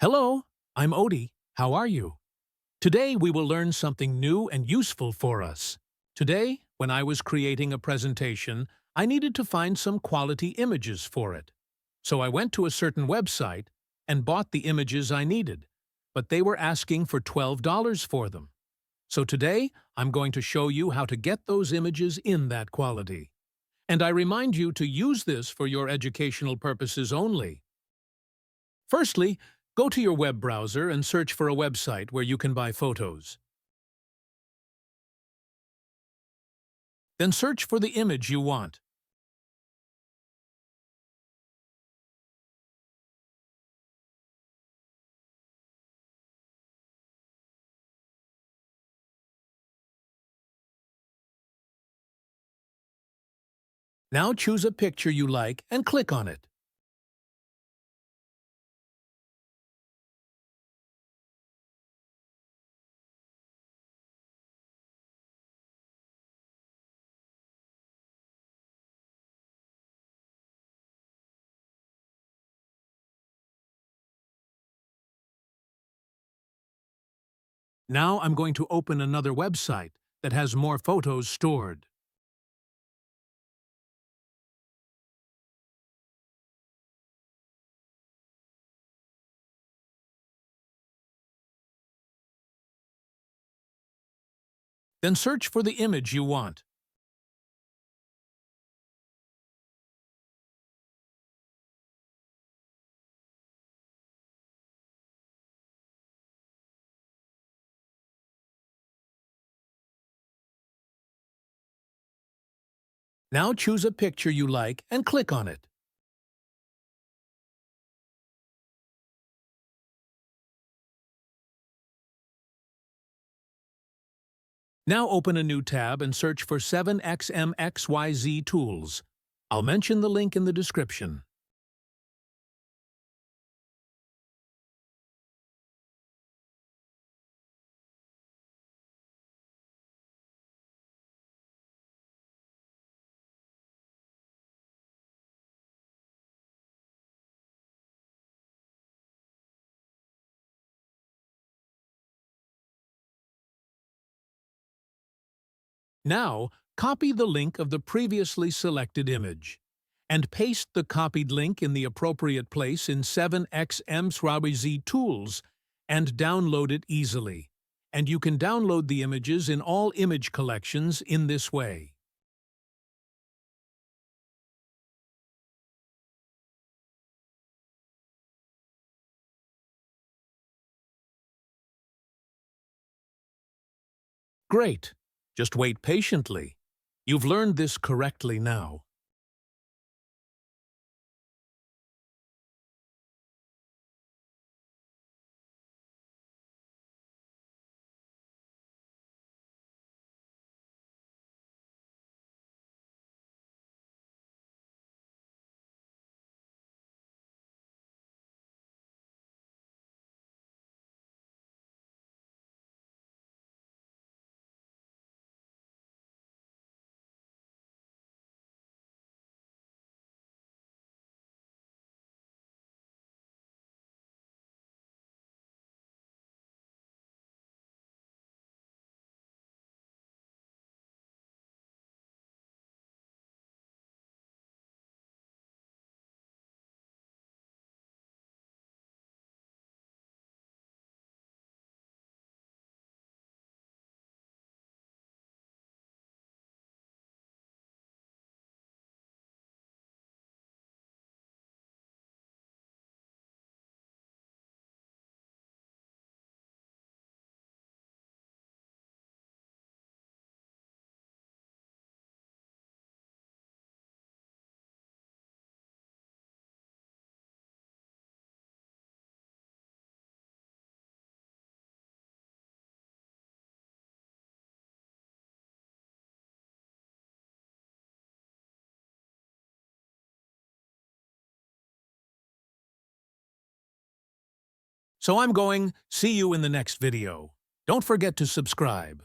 Hello, I'm Odie. How are you? Today we will learn something new and useful for us. Today, when I was creating a presentation, I needed to find some quality images for it. So I went to a certain website and bought the images I needed, but they were asking for $12 for them. So today, I'm going to show you how to get those images in that quality. And I remind you to use this for your educational purposes only. Firstly, go to your web browser and search for a website where you can buy photos. Then search for the image you want. Now choose a picture you like and click on it. Now I'm going to open another website that has more photos stored. Then search for the image you want. Now choose a picture you like and click on it. Now open a new tab and search for 7XMXYZ tools. I'll mention the link in the description. Now, copy the link of the previously selected image and paste the copied link in the appropriate place in 7XMXYZ Tools and download it easily. And you can download the images in all image collections in this way. Great! Just wait patiently. You've learned this correctly now. So I'm going, see you in the next video. Don't forget to subscribe.